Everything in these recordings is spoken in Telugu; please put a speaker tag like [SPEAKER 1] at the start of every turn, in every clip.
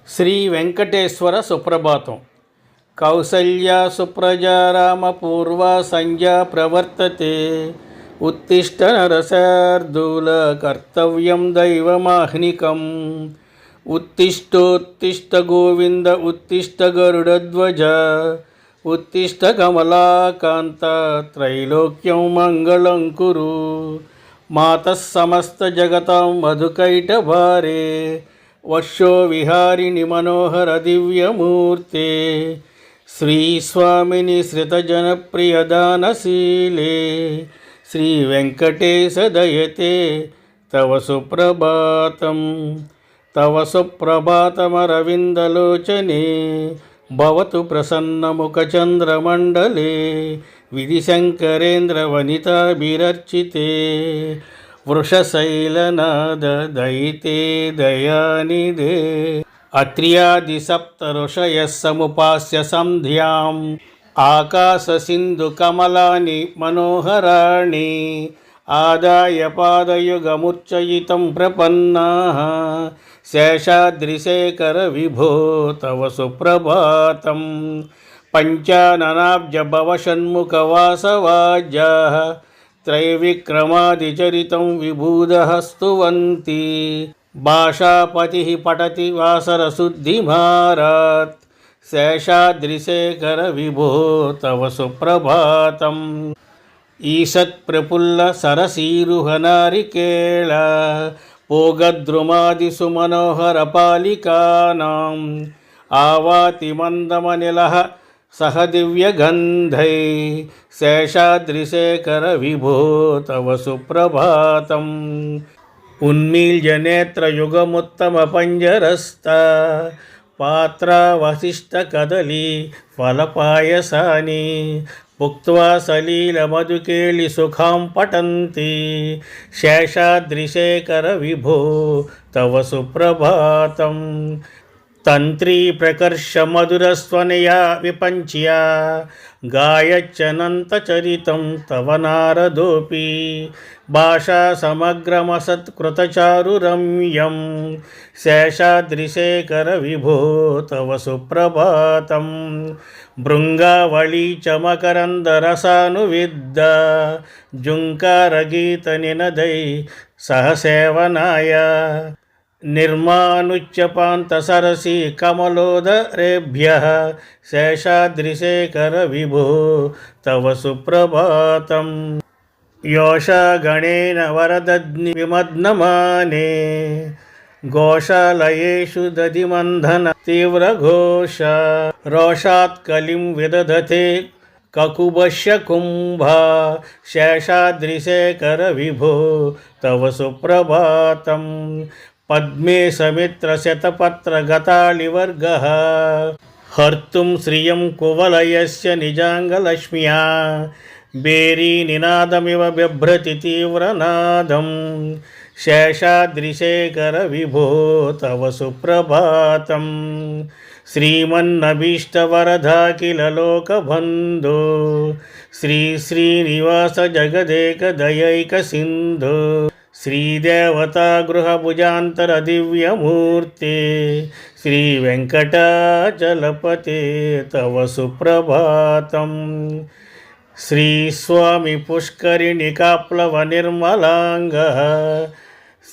[SPEAKER 1] శ్రీ వెంకటేశ్వర సుప్రభాతం. కౌసల్యా సుప్రజా రామ పూర్వ సంధ్యా ప్రవర్తతే. ఉత్తిష్ట నరశార్దూల కర్తవ్యం దైవమాహ్నికం. ఉత్తిష్టోత్తిష్ట గోవింద ఉత్తిష్ట గరుడధ్వజ. ఉత్తిష్ట కమలాకాంత త్రైలోక్యం మంగళం కురు. మాతః సమస్త జగతాం మధుకైటభారే. వర్షో విహారిణి మనోహర దివ్యమూర్తే. శ్రీస్వామిని శ్రితజనప్రియదానశీలే. శ్రీ వెంకటేశ దయతే తవ సుప్రభాతం. తవ సుప్రభాతమరవిందలోచనే. భవతు ప్రసన్నముఖచంద్రమండలే. విధిశంకరేంద్ర వనితాభిరర్చితే. వృషశైలనాద దయితే దయానిదే. అత్ర్యాది సప్త ఋషయః సముపాస్య సంధ్యాం. ఆకాశ సింధు కమలాని మనోహరాణి. ఆదాయ పాదయుగముర్చయితం ప్రపన్నాః. శేషాద్రిశేఖర విభో తవ సుప్రభాతం. పంచాననాబ్జ భవషణ్ముఖ వాసవాజ్యాః. త్రైవిక్రమాదిచరితం విభూదః స్తువంతి. భాషాపతి పఠతి వాసరశుద్ధిమారాత్. శేషాద్రిశేఖర విభో తవ సుప్రభాతం. ఈషత్ప్రఫుల్ల సరసీరుహనారికేళ. పోగద్రుమాదిసు మనోహర పాలికానాం. ఆవాతి మందమనిలః సహ దివ్యగంధై. శేషాద్రిశేఖర విభో తవ సుప్రభాతం. ఉన్మీల్యనేత్రయుగముత్తమ పంజరస్థ. పాత్రావశిష్ట కదలీ ఫలపాయసాని. భుక్త్వా సలీలమధుకేళి సుఖాం పఠంతి. శేషాద్రిశేఖర విభో తవ సుప్రభాతం. తంత్రీ ప్రకర్ష మధురస్వనయా విపంచ్య. గాయచ్చనంతచరితం తవ నారదోపి. భాషా సమగ్రమసత్కృతచారు రమ్యం. శేషాద్రిశేఖర విభో తవ సుప్రభాతం. భృంగావళీ చమకరందరసానువిద్ద. జుంకారగీత నినదై సహసేవనాయ. నిర్మానుచ్యపాంత సరసి కమలోదరేభ్యః. శేషాద్రిశేఖర విభో తవ సుప్రభాతం. యోషాగణేన వరదగ్ని విమగ్నమానే. ఘోషాలయేషు దధిమంధన తీవ్రఘోష. రోషాత్కలిం విదధతే కకుభస్య కుంభ. శేషాద్రిశేఖర విభో తవ సుప్రభాతం. పద్మే సమిత్ర శతపత్ర గతాళివర్గః. హర్తుం శ్రియం కువలయస్య నిజాంగలక్ష్మ్యా. భేరీ నినాదమివ బిభ్రతి తీవ్రనాదం. శేషాద్రిశేఖర విభో తవ సుప్రభాతం. శ్రీమన్నభీష్టవరదాఖిల లోకబంధో. శ్రీ శ్రీనివాస జగదేక దయైక సింధో. శ్రీదేవతాగృహభుజాంతర దివ్యమూర్తే. శ్రీ వెంకటాచలపతే తవ సుప్రభాతం. శ్రీస్వామి పుష్కరిణి కాప్లవ నిర్మలాంగః.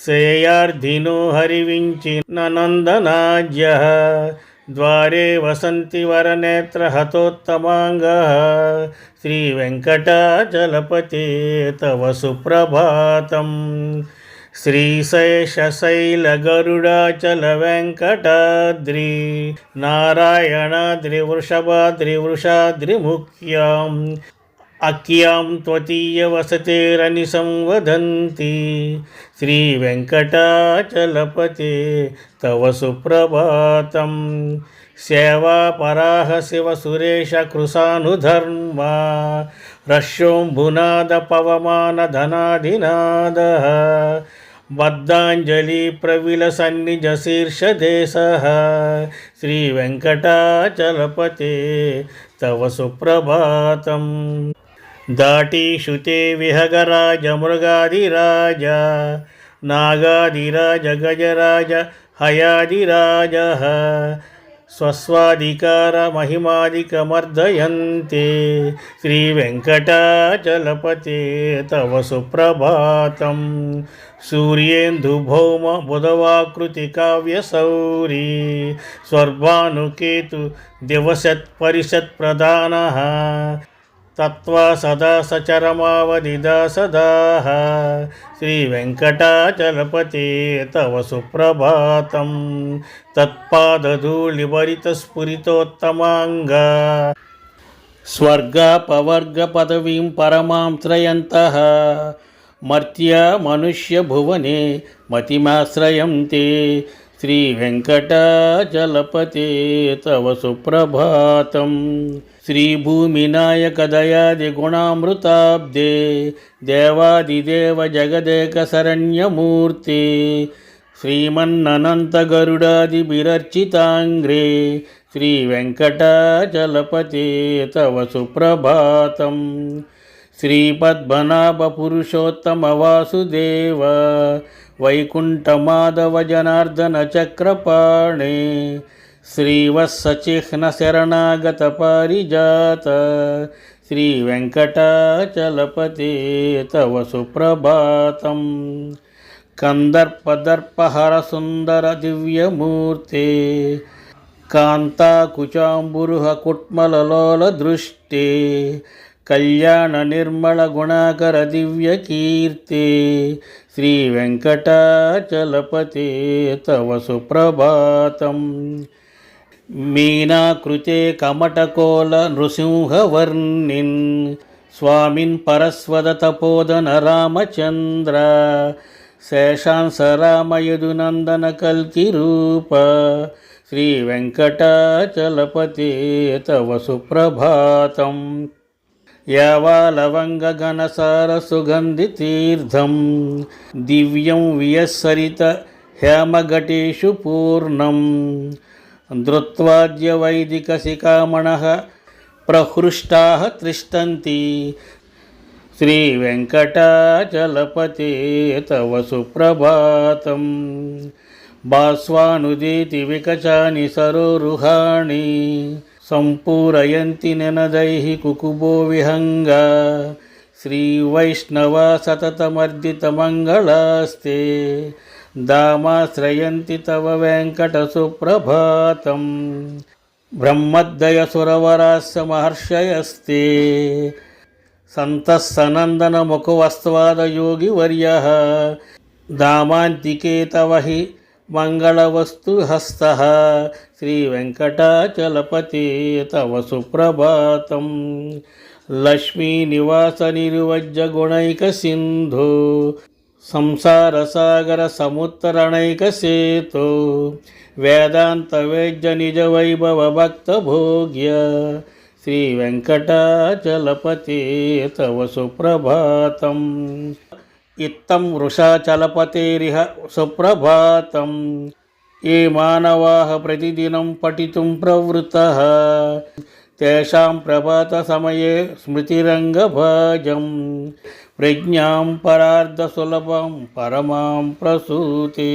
[SPEAKER 1] శ్రేయార్థినో హరివించిన నందనాజ్యః. ద్వారే వసంతి వరనేత్ర హతోత్తమాంగః. శ్రీ వెంకటాచలపతే తవ సుప్రభాతం. శ్రీశేషశైల గరుడాచల వెంకటాద్రి. నారాయణాద్రి వృషభాద్రి వృషాద్రిముఖ్యాం. అఖ్యాం త్వతీయ వసతేరని సంవదంతి. శ్రీ వెంకటాచలపతే తవ సుప్రభాతం. సేవాపరాహ శివ సురేష కృశానుధర్మ. రశ్యోంభునాద పవమాన ధనాధినాదః. బద్ధాంజలి ప్రవిలసన్నిజ శీర్షదేశః. శ్రీ వెంకటాచలపతే తవ సుప్రభాతం. దాటీషుతే విహగరాజ మృగాదిరాజ. నాగాదిరాజ గజరాజ हयादिराजः स्वस्वाधिकारमहिमादिकमर्दयन्ते श्रीवेङ्कटाचलपते तव सुप्रभातं सूर्येन्दुभौमबुधवाकृतिकाव्यसौरी स्वर्भानुकेतु दिवसत्परिषत्प्रधानः तत्त्वा सदा सचरमावदिदा सदाः श्रीवेङ्कटाचलपते तव सुप्रभातं तत्पादधूलिभरितस्फुरितोत्तमाङ्गा स्वर्गापवर्गपदवीं परमां त्रयन्तः मर्त्य मनुष्यभुवने मतिमाश्रयन्ते श्रीवेङ्कटाचलपते तव सुप्रभातं श्रीभूमिनायकदयादिगुणामृताब्दे देवादिदेव जगदेकशरण्यमूर्ते श्रीमन्ननन्तगरुडादिभिरर्चिताङ्ग्रे श्रीवेङ्कटाचलपते तव सुप्रभातं श्रीपद्मनाभपुरुषोत्तमवासुदेव वैकुण्ठमाधवजनार्दनचक्रपाणे श्रीवत्सचिह्नशरणागतपारिजात श्रीवेङ्कटाचलपते तव सुप्रभातं कन्दर्पदर्पहरसुन्दरदिव्यमूर्ते कान्ताकुचाम्बुरुहकुट्मललोलदृष्टे कल्याणनिर्मलगुणाकरदिव्यकीर्ते श्रीवेङ्कटाचलपते तव सुप्रभातं मीनाकृते कमटकोलनृसिंहवर्णिन् स्वामिन् परस्वदतपोदनरामचन्द्र शेषांसरामयदुनन्दनकल्किरूप श्रीवेङ्कटाचलपते तव सुप्रभातं यावालवङ्गघनसारसुगन्धितीर्थं दिव्यं वियस्सरित हेमघटेषु पूर्णं धृत्वाद्यवैदिकशिखामणः प्रहृष्टाः तिष्ठन्ति श्रीवेङ्कटाचलपते तव सुप्रभातं भास्वानुदेति विकचानि सरोरुहाणि सम्पूरयन्ति ननदैः कुकुभो विहङ्गा श्रीवैष्णवा सततमर्दितमङ्गलास्ते दामाश्रयन्ति तव वेङ्कटसुप्रभातं ब्रह्मद्वयसुरवरास्य महर्षयस्ते सन्तः सनन्दनमुखवस्त्वादयोगिवर्यः दामान्तिके तव हि मङ्गलवस्तुहस्तः श्रीवेङ्कटाचलपते तव सुप्रभातं लक्ष्मीनिवासनिर्वज्रगुणैकसिन्धु संसारसागरसमुत्तरणैकसेतु वेदान्तवेद्यनिजवैभवभक्तभोग्य श्रीवेङ्कटाचलपते तव सुप्रभातं इत्थं वृषाचलपतेरिह सुप्रभातं ये मानवाः प्रतिदिनं पठितुं प्रवृत्तः तेषां प्रभातसमये स्मृतिरङ्गभाजं प्रज्ञां परार्धसुलभं परमां प्रसूते।